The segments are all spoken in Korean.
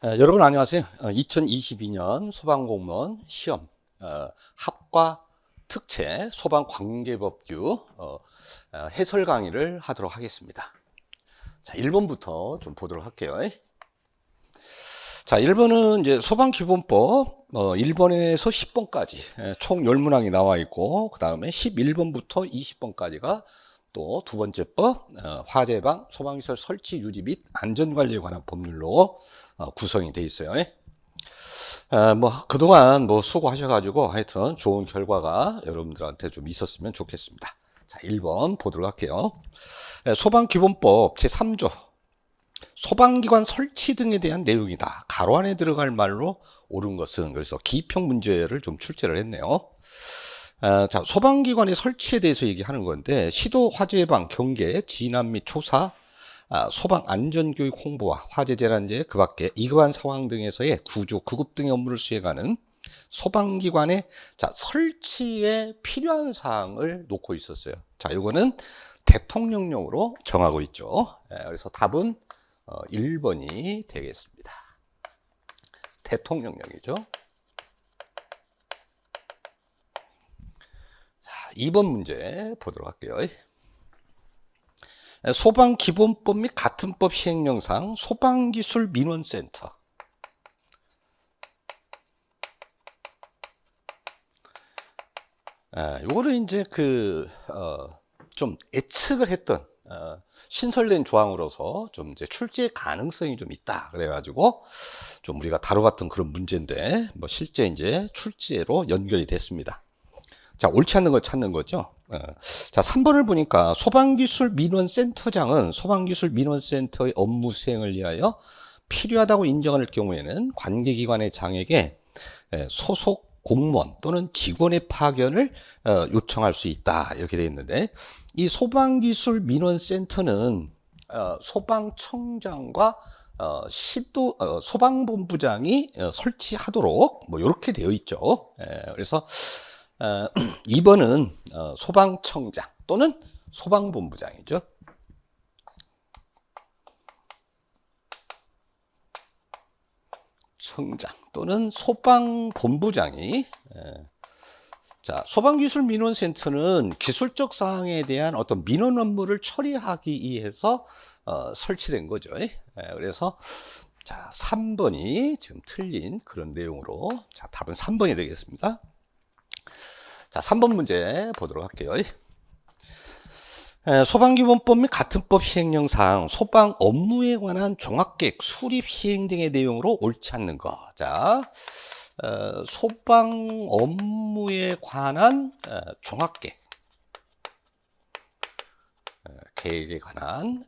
여러분 안녕하세요. 2022년 소방공무원 시험 합과 특채 소방관계법규 해설 강의를 하도록 하겠습니다. 자, 1번부터 좀 보도록 할게요. 자, 1번은 이제 소방기본법 1번에서 10번까지 총 10문항이 나와 있고, 그 다음에 11번부터 20번까지가 또 두 번째 법, 화재방, 소방시설 설치 유지 및 안전관리에 관한 법률로 구성이 되어 있어요. 그동안 수고하셔가지고 하여튼 좋은 결과가 여러분들한테 좀 있었으면 좋겠습니다. 자, 1번 보도록 할게요. 소방기본법 제3조. 소방기관 설치 등에 대한 내용이다. 가로 안에 들어갈 말로 옳은 것은, 그래서 기평 문제를 좀 출제를 했네요. 자, 소방기관의 설치에 대해서 얘기하는 건데, 시도 화재 예방, 경계, 진압 및 조사, 소방 안전교육 홍보와 화재 재난재 그 밖에 이러한 상황 등에서의 구조, 구급 등의 업무를 수행하는 소방기관의 설치에 필요한 사항을 놓고 있었어요. 자, 이거는 대통령령으로 정하고 있죠. 그래서 답은 1번이 되겠습니다. 대통령령이죠. 2번 문제 보도록 할게요. 소방기본법 및 같은 법 시행령상 소방기술민원센터. 요거는 이제 좀 예측을 했던 신설된 조항으로서 좀 이제 출제 가능성이 좀 있다. 그래가지고 좀 우리가 다뤄봤던 그런 문제인데, 실제 이제 출제로 연결이 됐습니다. 자, 옳지 않는 거 찾는 거죠. 자, 3번을 보니까 소방기술민원센터장은 소방기술민원센터의 업무 수행을 위하여 필요하다고 인정할 경우에는 관계기관의 장에게 소속 공무원 또는 직원의 파견을 요청할 수 있다. 이렇게 되어 있는데, 이 소방기술민원센터는 소방청장과 소방본부장이 설치하도록 이렇게 되어 있죠. 그래서 2번은 소방청장 또는 소방본부장이죠. 청장 또는 소방본부장이 자, 소방기술민원센터는 기술적 사항에 대한 어떤 민원 업무를 처리하기 위해서 설치된 거죠. 그래서 자, 3번이 지금 틀린 그런 내용으로, 자, 답은 3번이 되겠습니다. 자, 3번 문제 보도록 할게요. 소방기본법 및 같은 법 시행령상 소방 업무에 관한 종합계획 수립 시행 등의 내용으로 옳지 않는 것. 자, 소방 업무에 관한 종합계획, 계획에 관한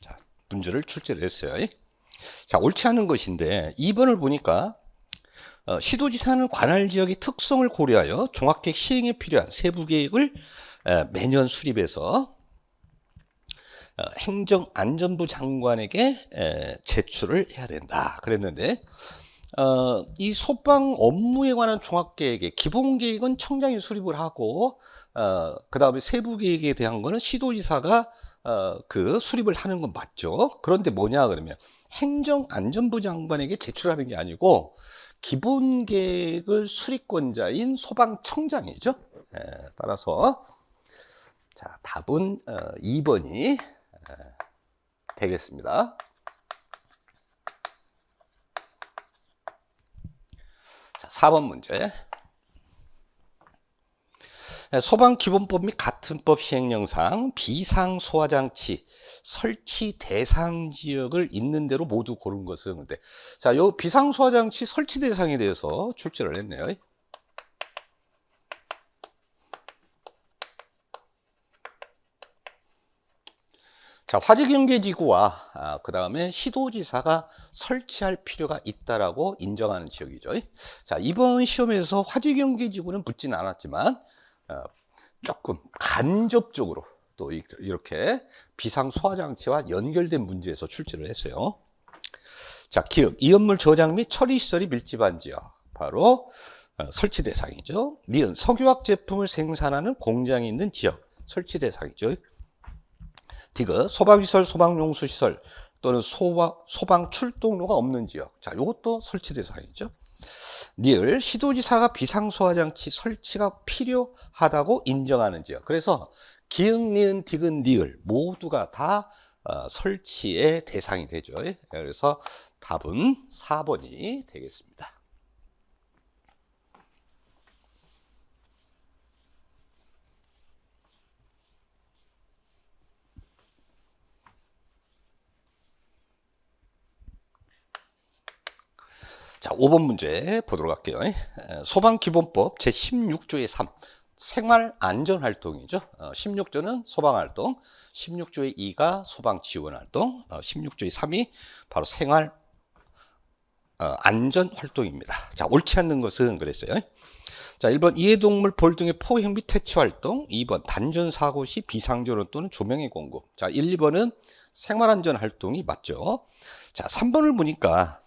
자, 문제를 출제를 했어요. 자, 옳지 않은 것인데 2번을 보니까 시도지사는 관할 지역의 특성을 고려하여 종합계획 시행에 필요한 세부계획을 매년 수립해서 행정안전부 장관에게 제출을 해야 된다. 그랬는데, 이 소방 업무에 관한 종합계획의 기본계획은 청장이 수립을 하고, 그 다음에 세부계획에 대한 거는 시도지사가 수립을 하는 건 맞죠. 그런데 뭐냐 그러면 행정안전부 장관에게 제출하는 게 아니고 기본 계획을 수립권자인 소방청장이죠. 따라서 자, 답은 2번이 되겠습니다. 자, 4번 문제. 소방기본법 및 같은 법 시행령상 비상소화장치 설치 대상 지역을 있는 대로 모두 고른 것은, 근데 자, 요 비상소화장치 설치 대상에 대해서 출제를 했네요. 자, 화재경계지구와 그 다음에 시도지사가 설치할 필요가 있다라고 인정하는 지역이죠. 자, 이번 시험에서 화재경계지구는 묻지는 않았지만 조금 간접적으로 또 이렇게 비상소화장치와 연결된 문제에서 출제를 했어요. 자, 기업, 이연물 저장 및 처리시설이 밀집한 지역, 바로 설치 대상이죠. 니은, 석유화학 제품을 생산하는 공장이 있는 지역, 설치 대상이죠. 디귿, 소방시설, 소방용수시설, 또는 소방 출동로가 없는 지역. 자, 이것도 설치 대상이죠. 니을 시도지사가 비상소화장치 설치가 필요하다고 인정하는 지역. 그래서 기흥, 니은, 디귿, 니을 모두가 다 설치의 대상이 되죠. 그래서 답은 4번이 되겠습니다. 자, 5번 문제 보도록 할게요. 소방기본법 제16조의 3 생활안전활동이죠. 16조는 소방활동, 16조의 2가 소방지원활동, 16조의 3이 바로 생활안전활동입니다. 자, 옳지 않는 것은 그랬어요. 자, 1번 이해동물 볼 등의 포획 및 퇴치활동, 2번 단전사고 시 비상전원 또는 조명의 공급. 자, 1, 2번은 생활안전활동이 맞죠. 자, 3번을 보니까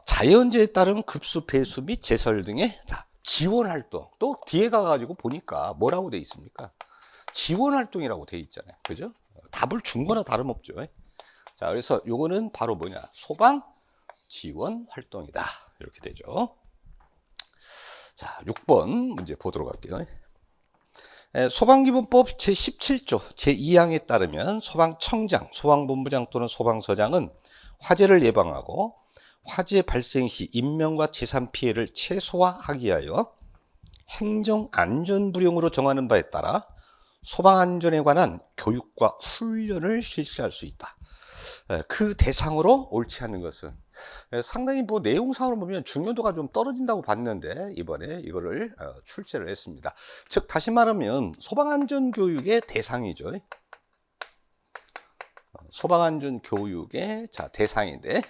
자연재해에 따른 급수 배수 및 제설 등의 지원활동. 또 뒤에 가가지고 보니까 뭐라고 돼 있습니까? 지원활동이라고 돼 있잖아요. 그죠? 답을 준 거나 다름없죠. 자, 그래서 요거는 바로 뭐냐? 소방 지원 활동이다. 이렇게 되죠. 자, 6번 문제 보도록 할게요. 소방기본법 제17조 제2항에 따르면 소방청장, 소방본부장 또는 소방서장은 화재를 예방하고 화재 발생 시 인명과 재산 피해를 최소화하기 위하여 행정안전부령으로 정하는 바에 따라 소방안전에 관한 교육과 훈련을 실시할 수 있다. 그 대상으로 옳지 않은 것은 상당히 뭐 내용상으로 보면 중요도가 좀 떨어진다고 봤는데 이번에 이거를 출제를 했습니다. 즉 다시 말하면 소방안전교육의 대상이죠. 소방안전교육의 대상인데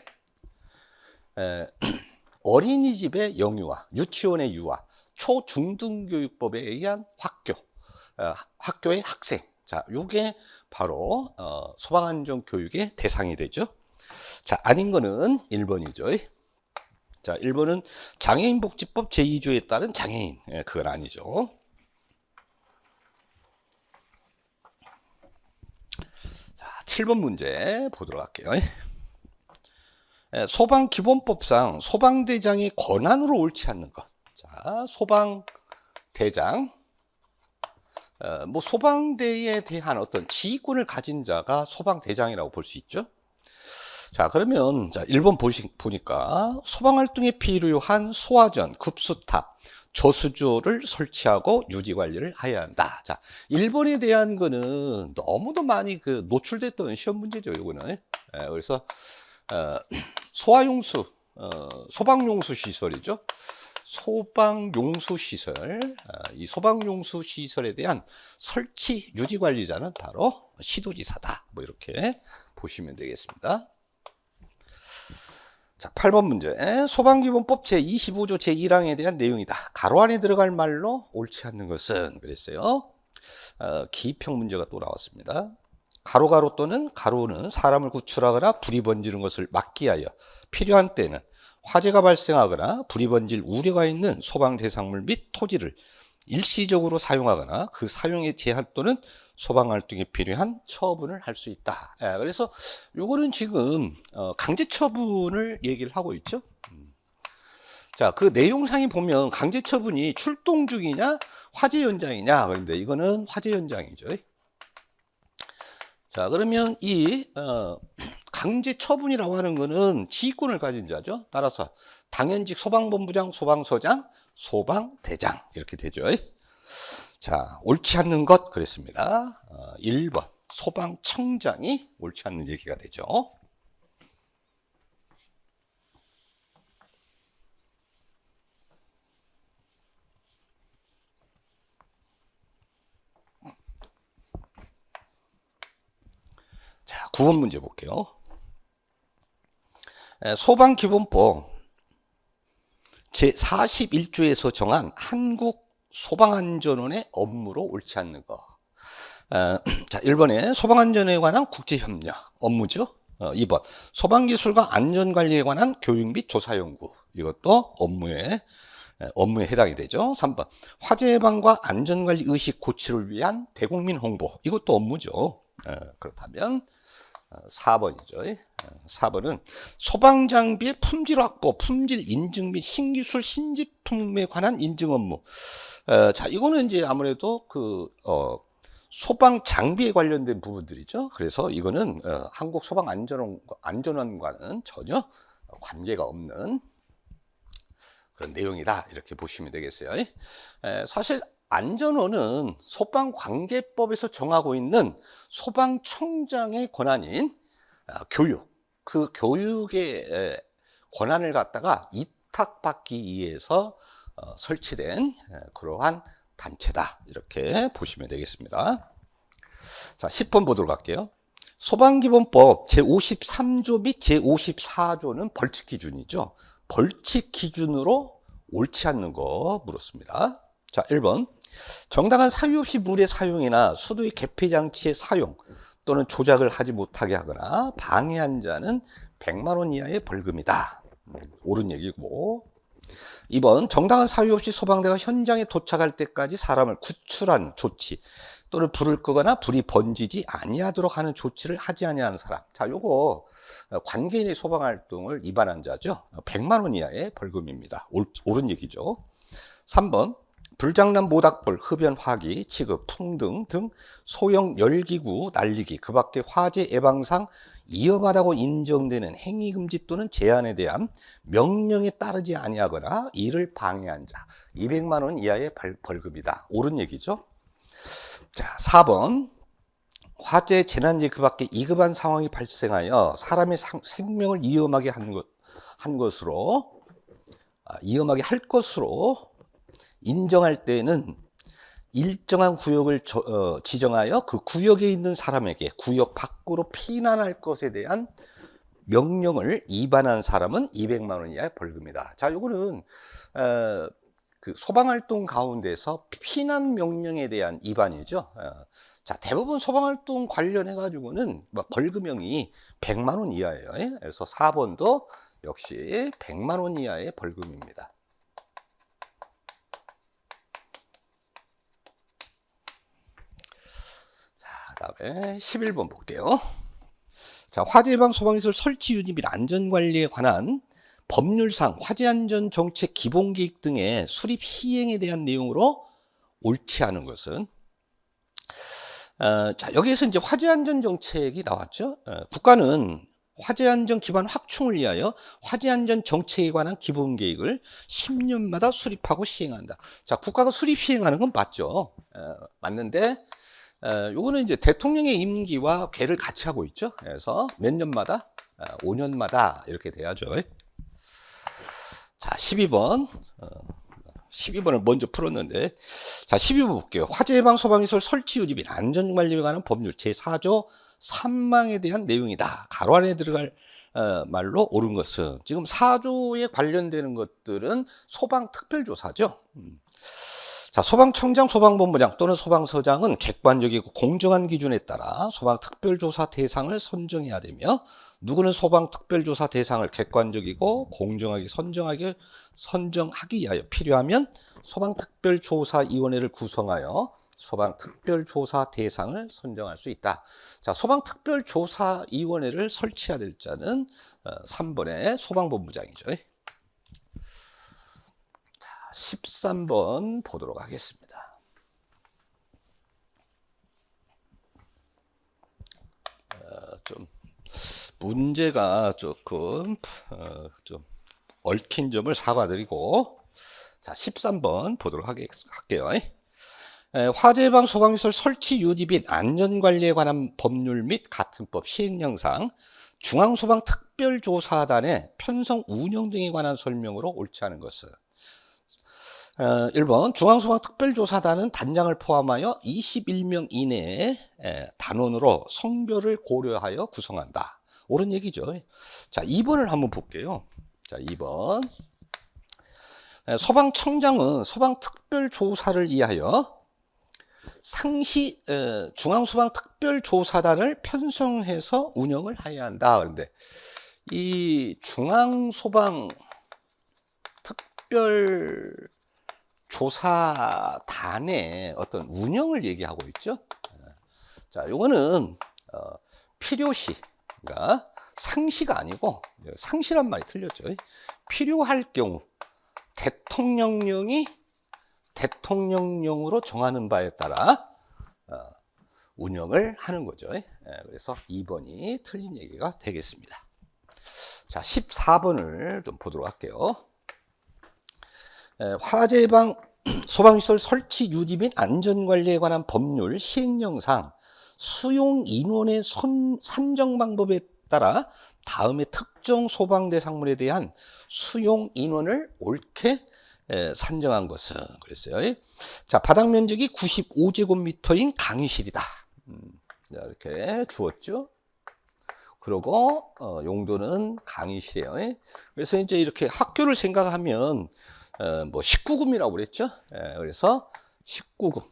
어린이집의 영유아, 유치원의 유아, 초중등교육법에 의한 학교의 학생. 자, 요게 바로 소방안전교육의 대상이 되죠. 자, 아닌 거는 1번이죠. 자, 1번은 장애인복지법 제2조에 따른 장애인. 그건 아니죠. 자, 7번 문제 보도록 할게요. 소방기본법상 소방대장의 권한으로 옳지 않는 것. 자, 소방대장. 뭐 소방대에 대한 어떤 지휘권을 가진 자가 소방대장이라고 볼 수 있죠. 자, 그러면 1번 보니까 소방활동에 필요한 소화전, 급수탑, 저수조를 설치하고 유지관리를 해야 한다. 자, 1번에 대한 거는 너무도 많이 노출됐던 시험 문제죠. 이거는. 그래서 소화용수, 소방용수 시설이죠. 소방용수 시설, 이 소방용수 시설에 대한 설치 유지 관리자는 바로 시도지사다. 뭐 이렇게 보시면 되겠습니다. 자, 8번 문제. 소방기본법 제25조 제1항에 대한 내용이다. 가로 안에 들어갈 말로 옳지 않는 것은 그랬어요. 기입형 문제가 또 나왔습니다. 가로 또는 가로는 사람을 구출하거나 불이 번지는 것을 막기 위하여 필요한 때는 화재가 발생하거나 불이 번질 우려가 있는 소방 대상물 및 토지를 일시적으로 사용하거나 그 사용의 제한 또는 소방 활동에 필요한 처분을 할 수 있다. 그래서 요거는 지금 강제 처분을 얘기를 하고 있죠. 자, 그 내용상에 보면 강제 처분이 출동 중이냐 화재 현장이냐. 그런데 이거는 화재 현장이죠. 자, 그러면 이 강제 처분이라고 하는 거는 지휘권을 가진 자죠. 따라서 당연직 소방본부장, 소방서장, 소방대장 이렇게 되죠. 자, 옳지 않는 것 그랬습니다. 1번 소방청장이 옳지 않는 얘기가 되죠. 자, 9번 문제 볼게요. 소방기본법 제41조에서 정한 한국소방안전원의 업무로 옳지 않는 거. 자, 1번에 소방안전에 관한 국제협력 업무죠. 2번 소방기술과 안전관리에 관한 교육 및 조사연구. 이것도 업무에 해당이 되죠. 3번 화재 예방과 안전관리 의식 고취를 위한 대국민 홍보. 이것도 업무죠. 그렇다면 4번이죠. 4번은 소방장비의 품질 확보, 품질 인증 및 신기술 신제품에 관한 인증 업무. 자, 이거는 이제 아무래도 소방 장비에 관련된 부분들이죠. 그래서 이거는 한국 소방 안전원과는 전혀 관계가 없는 그런 내용이다. 이렇게 보시면 되겠어요. 사실 안전원은 소방관계법에서 정하고 있는 소방청장의 권한인 교육, 그 교육의 권한을 갖다가 이탁받기 위해서 설치된 그러한 단체다. 이렇게 보시면 되겠습니다. 자, 10번 보도록 할게요. 소방기본법 제53조 및 제54조는 벌칙 기준이죠. 벌칙 기준으로 옳지 않는 거 물었습니다. 자, 1번. 정당한 사유 없이 물의 사용이나 수도의 개폐 장치의 사용 또는 조작을 하지 못하게 하거나 방해한 자는 100만 원 이하의 벌금이다. 옳은 얘기고. 2번. 정당한 사유 없이 소방대가 현장에 도착할 때까지 사람을 구출한 조치 또는 불을 끄거나 불이 번지지 아니하도록 하는 조치를 하지 아니하는 사람. 자, 요거 관계인의 소방활동을 위반한 자죠. 100만 원 이하의 벌금입니다. 옳은 얘기죠. 3번. 불장난, 모닥불, 흡연, 화기, 취급, 풍등 등 소형 열기구 날리기, 그 밖에 화재 예방상 위험하다고 인정되는 행위금지 또는 제한에 대한 명령에 따르지 아니하거나 이를 방해한 자 200만 원 이하의 벌금이다. 옳은 얘기죠. 자, 4번. 화재, 재난지 그 밖에 위급한 상황이 발생하여 사람의 생명을 위험하게 한 것으로 위험하게 할 것으로 인정할 때는 일정한 구역을 지정하여 그 구역에 있는 사람에게 구역 밖으로 피난할 것에 대한 명령을 위반한 사람은 200만 원 이하의 벌금이다. 자, 요거는 그 소방활동 가운데서 피난 명령에 대한 위반이죠. 자, 대부분 소방활동 관련해 가지고는 벌금형이 100만 원 이하예요. 그래서 4번도 역시 100만 원 이하의 벌금입니다. 그다음에 11번 볼게요. 자, 화재 예방 소방시설 설치 유지 및 안전 관리에 관한 법률상 화재 안전 정책 기본 계획 등의 수립 시행에 대한 내용으로 옳지 않은 것은 자, 여기에서 이제 화재 안전 정책이 나왔죠. 국가는 화재 안전 기반 확충을 위하여 화재 안전 정책에 관한 기본 계획을 10년마다 수립하고 시행한다. 자, 국가가 수립 시행하는 건 맞죠. 맞는데 요거는 이제 대통령의 임기와 궤를 같이 하고 있죠. 그래서 몇 년마다 5년마다 이렇게 돼야죠. 자, 12번. 12번을 먼저 풀었는데, 자, 12번 볼게요. 화재 예방 소방시설 설치 유지 및 안전 관리에 관한 법률 제4조 3망에 대한 내용이다. 가로 안에 들어갈 말로 옳은 것은, 지금 4조에 관련되는 것들은 소방 특별조사죠. 자, 소방청장, 소방본부장 또는 소방서장은 객관적이고 공정한 기준에 따라 소방특별조사 대상을 선정해야 되며, 누구는 소방특별조사 대상을 객관적이고 공정하게 선정하기 위하여 필요하면 소방특별조사위원회를 구성하여 소방특별조사 대상을 선정할 수 있다. 자, 소방특별조사위원회를 설치해야 될 자는 3번의 소방본부장이죠. 13번 보도록 하겠습니다. 좀 문제가 조금 좀 얽힌 점을 사과드리고, 자, 13번 보도록 할게요. 화재 예방 소방시설 설치 유지 및 안전관리에 관한 법률 및 같은 법 시행령상 중앙소방특별조사단의 편성 운영 등에 관한 설명으로 옳지 않은 것은 1번 중앙소방특별조사단은 단장을 포함하여 21명 이내의 단원으로 성별을 고려하여 구성한다. 옳은 얘기죠. 자, 2번을 한번 볼게요. 자, 2번. 소방청장은 소방특별조사를 위하여 상시 중앙소방특별조사단을 편성해서 운영을 해야 한다. 그런데 이 중앙소방특별조사단의 어떤 운영을 얘기하고 있죠. 자, 요거는 필요시 그러니까 상시가 아니고 상시란 말이 틀렸죠. 필요할 경우 대통령령으로 정하는 바에 따라 운영을 하는 거죠. 그래서 2번이 틀린 얘기가 되겠습니다. 자, 14번을 좀 보도록 할게요. 화재 예방 소방시설 설치 유지 및 안전관리에 관한 법률 시행령상 수용 인원의 산정 방법에 따라 다음의 특정 소방대상물에 대한 수용 인원을 옳게 산정한 것은 그랬어요. 자, 바닥 면적이 95제곱미터인 강의실이다. 자, 이렇게 주었죠. 그리고 용도는 강의실이에요. 그래서 이제 이렇게 학교를 생각하면 뭐 19금이라고 그랬죠. 그래서 19금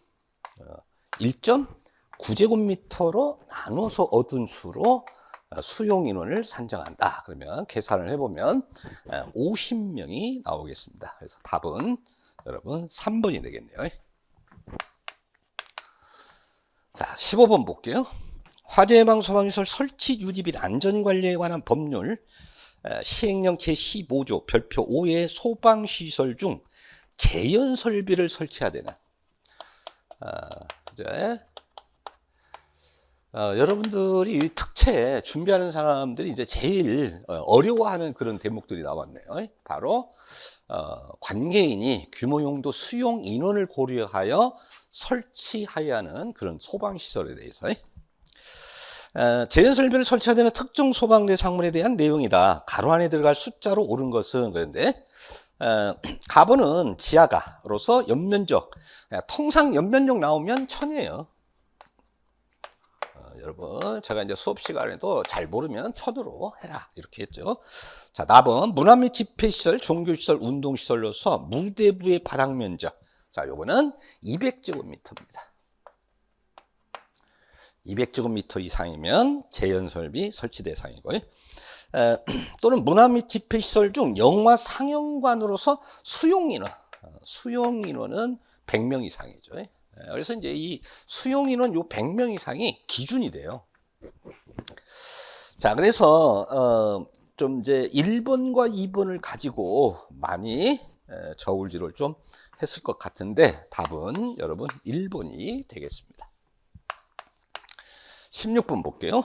1.9제곱미터로 나눠서 얻은 수로 수용 인원을 산정한다. 그러면 계산을 해보면 50명이 나오겠습니다. 그래서 답은 여러분 3번이 되겠네요. 자, 15번 볼게요. 화재 예방 소방시설 설치 유지 및 안전관리에 관한 법률 시행령 제15조 별표 5의 소방시설 중 재현 설비를 설치해야 되는 이제 여러분들이 특채 준비하는 사람들이 이제 제일 어려워하는 그런 대목들이 나왔네요. 바로 관계인이 규모 용도 수용 인원을 고려하여 설치해야 하는 그런 소방시설에 대해서 재현 설비를 설치해야 되는 특정 소방대상물에 대한 내용이다. 가로 안에 들어갈 숫자로 옳은 것은 그런데 가보는 지하가로서 연면적 통상 연면적 나오면 1000이에요. 여러분 제가 이제 수업 시간에도 잘 모르면 1000으로 해라 이렇게 했죠. 자, 답은 문화 및 집회시설, 종교시설, 운동시설로서 무대부의 바닥 면적. 자, 요거는 200제곱미터입니다. 200제곱미터 이상이면 재현설비 설치 대상이고요. 또는 문화 및 집회시설 중 영화 상영관으로서 수용인원, 수용인원은 100명 이상이죠. 그래서 이제 이 수용인원 요 100명 이상이 기준이 돼요. 자, 그래서 좀 이제 1번과 2번을 가지고 많이 저울질을 좀 했을 것 같은데 답은 여러분 1번이 되겠습니다. 16번 볼게요.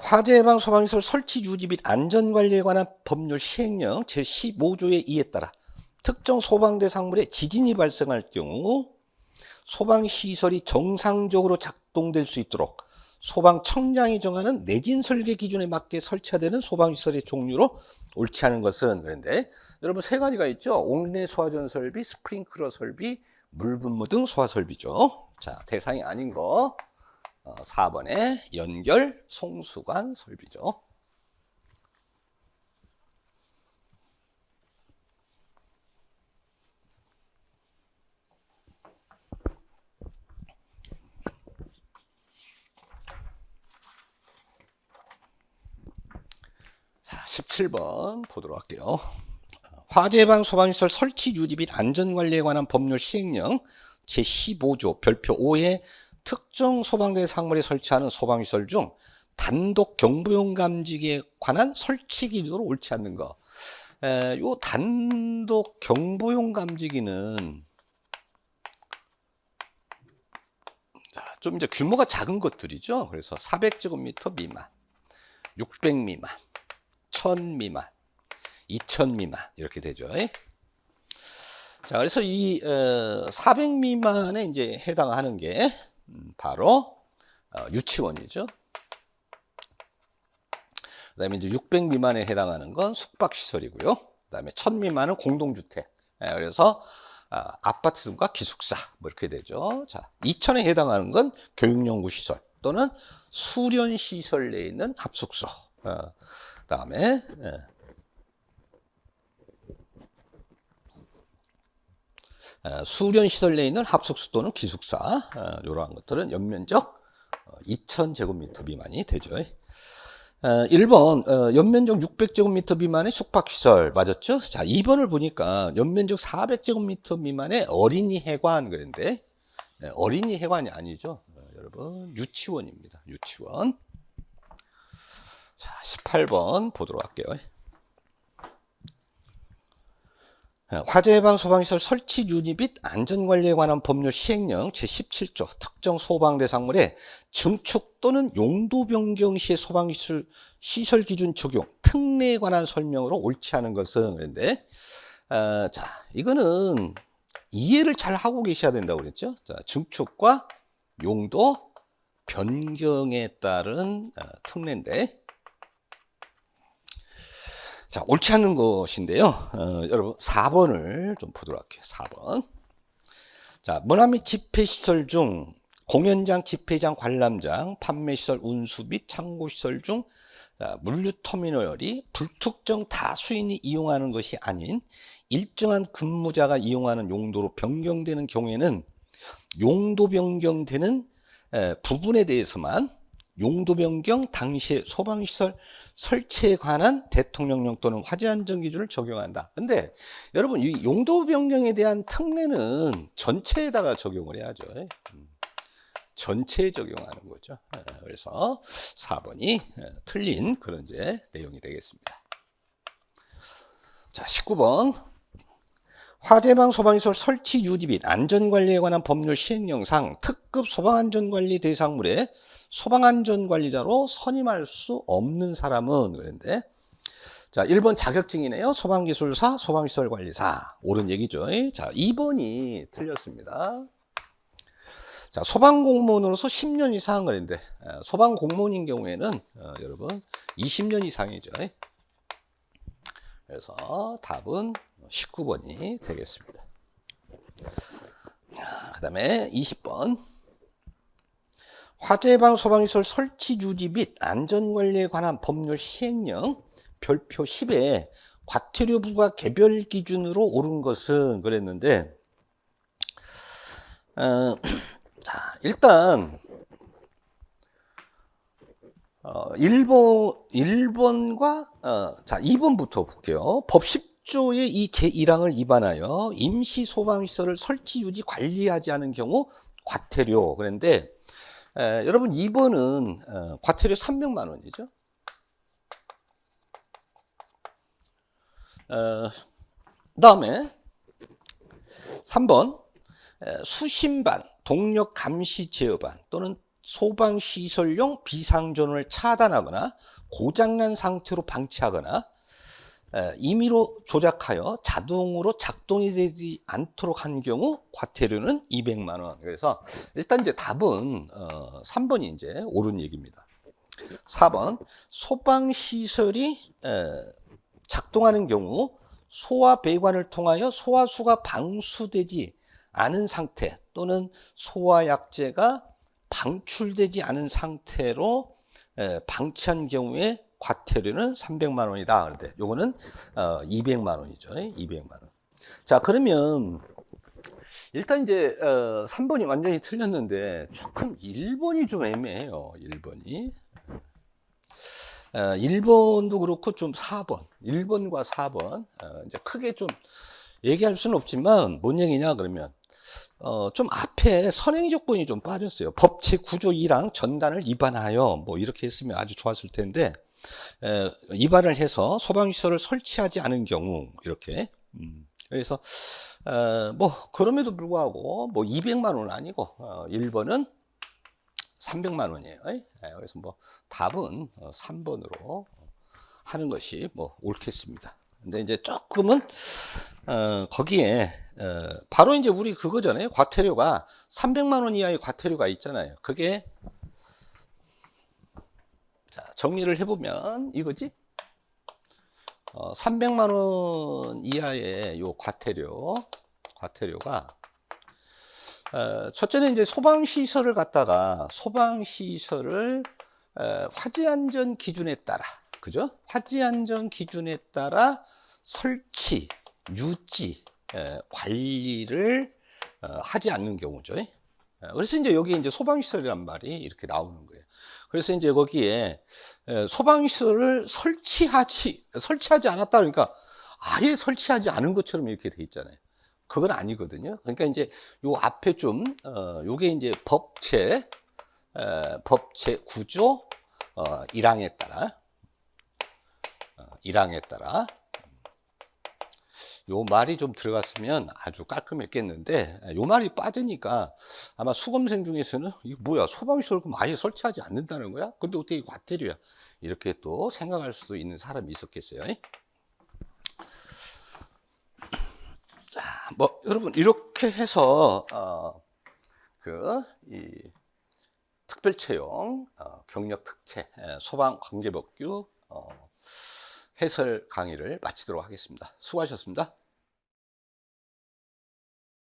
화재 예방 소방시설 설치 유지 및 안전관리에 관한 법률 시행령 제15조의 이에 따라 특정 소방대상물에 지진이 발생할 경우 소방시설이 정상적으로 작동될 수 있도록 소방청장이 정하는 내진 설계 기준에 맞게 설치되는 소방시설의 종류로 옳지 않은 것은 그런데 여러분 세 가지가 있죠. 옥내 소화전 설비, 스프링클러 설비, 물분무 등 소화 설비죠. 자, 대상이 아닌 거 4번에 연결 송수관 설비죠. 자, 17번 보도록 할게요. 화재 예방 소방시설 설치 유지 및 안전관리에 관한 법률 시행령 제15조 별표 5의 특정 소방대상물에 설치하는 소방시설 중 단독 경보용 감지기에 관한 설치 기준으로 옳지 않는 거. 요 단독 경보용 감지기는 좀 이제 규모가 작은 것들이죠. 그래서 400제곱미터 미만, 600 미만, 1000 미만, 2000 미만 이렇게 되죠. 자, 그래서 이 400 미만에 이제 해당하는 게 바로 유치원이죠. 그다음에 이제 600 미만에 해당하는 건 숙박시설이고요. 그다음에 1000 미만은 공동주택. 그래서 아파트 등과 기숙사 뭐 이렇게 되죠. 자, 2000에 해당하는 건 교육연구시설 또는 수련시설 내에 있는 합숙소. 그다음에 수련시설 내에 있는 합숙소 또는 기숙사 이러한 것들은 연면적 2000제곱미터 미만이 되죠. 1번 연면적 600제곱미터 미만의 숙박시설 맞았죠? 자, 2번을 보니까 연면적 400제곱미터 미만의 어린이 해관 그랬는데 어린이 해관이 아니죠. 여러분 유치원입니다. 유치원. 자, 18번 보도록 할게요. 화재 예방 소방시설 설치 유지 및 안전관리에 관한 법률 시행령 제17조 특정 소방 대상물의 증축 또는 용도 변경 시의 소방시설 시설 기준 적용 특례에 관한 설명으로 옳지 않은 것은 그런데 자 이거는 이해를 잘 하고 계셔야 된다고 그랬죠. 자, 증축과 용도 변경에 따른 특례인데 자, 옳지 않은 것인데요. 여러분 4번을 좀 보도록 할게요. 4번. 자, 문화 및 집회시설 중 공연장, 집회장, 관람장, 판매시설, 운수 및 창고시설 중 물류터미널이 불특정 다수인이 이용하는 것이 아닌 일정한 근무자가 이용하는 용도로 변경되는 경우에는 용도 변경되는 부분에 대해서만 용도 변경 당시의 소방시설 설치에 관한 대통령령 또는 화재 안전 기준을 적용한다. 근데 여러분 이 용도 변경에 대한 특례는 전체에다가 적용을 해야죠. 전체에 적용하는 거죠. 그래서 4번이 틀린 그런 이제 내용이 되겠습니다. 자, 19번. 화재방 소방시설 설치 유지 및 안전관리에 관한 법률 시행령상 특급 소방안전관리 대상물에 소방안전관리자로 선임할 수 없는 사람은 그런데 자 1번 자격증이네요. 소방기술사, 소방시설관리사 옳은 얘기죠. 자 2번이 틀렸습니다. 자 소방공무원으로서 10년 이상 그랬는데 소방공무원인 경우에는 여러분 20년 이상이죠. 그래서 답은 19번이 되겠습니다. 그 다음에 20번. 화재 예방 소방시설 설치 유지 및 안전관리에 관한 법률 시행령 별표 10에 과태료 부과 개별 기준으로 옳은 것은 그랬는데 자 일단 1번과 자 2번부터 볼게요. 법 10조의 이 제1항을 위반하여 임시 소방시설을 설치 유지 관리하지 않은 경우 과태료 그런데 여러분 2번은 과태료 300만 원이죠. 다음에 3번 수신반, 동력 감시 제어반 또는 소방시설용 비상전원을 차단하거나 고장난 상태로 방치하거나 임의로 조작하여 자동으로 작동이 되지 않도록 한 경우 과태료는 200만 원. 그래서 일단 이제 답은 3번이 이제 옳은 얘기입니다. 4번 소방시설이 작동하는 경우 소화 배관을 통하여 소화수가 방수되지 않은 상태 또는 소화약제가 방출되지 않은 상태로 방치한 경우에 과태료는 300만 원이다. 그런데 요거는 200만 원이죠. 200만 원. 자, 그러면 일단 이제 3번이 완전히 틀렸는데 조금 1번이 좀 애매해요. 1번이. 1번도 그렇고 좀 4번. 1번과 4번. 이제 크게 좀 얘기할 수는 없지만 뭔 얘기냐 그러면 좀 앞에 선행 조건이 좀 빠졌어요. 법 제9조 1항 전단을 위반하여 뭐 이렇게 했으면 아주 좋았을 텐데 위반을 해서 소방시설을 설치하지 않은 경우 이렇게 그래서 뭐 그럼에도 불구하고 뭐 200만 원은 아니고 1번은 300만 원이에요. 그래서 뭐 답은 3번으로 하는 것이 뭐 옳겠습니다. 근데 이제 조금은 거기에 바로 이제 우리 그거잖아요. 과태료가 300만 원 이하의 과태료가 있잖아요. 그게 자, 정리를 해보면 이거지. 300만 원 이하의 요 과태료가 첫째는 이제 소방시설을 갖다가 소방시설을 화재안전 기준에 따라 그죠? 화재안전 기준에 따라 설치, 유지, 관리를 하지 않는 경우죠. 그래서 이제 여기 이제 소방시설이란 말이 이렇게 나오는 거예요. 그래서 이제 거기에 소방시설을 설치하지 않았다 그러니까 아예 설치하지 않은 것처럼 이렇게 돼 있잖아요. 그건 아니거든요. 그러니까 이제 요 앞에 좀 요게 이제 법 제 9조 1항에 따라 1항에 따라. 요 말이 좀 들어갔으면 아주 깔끔했겠는데 요 말이 빠지니까 아마 수험생 중에서는 이거 뭐야, 소방시설 그럼 아예 설치하지 않는다는 거야? 근데 어떻게 과태료야? 이렇게 또 생각할 수도 있는 사람이 있었겠어요. 자, 뭐 여러분 이렇게 해서 이 특별채용 경력 특채 소방 관계법규 해설 강의를 마치도록 하겠습니다. 수고하셨습니다.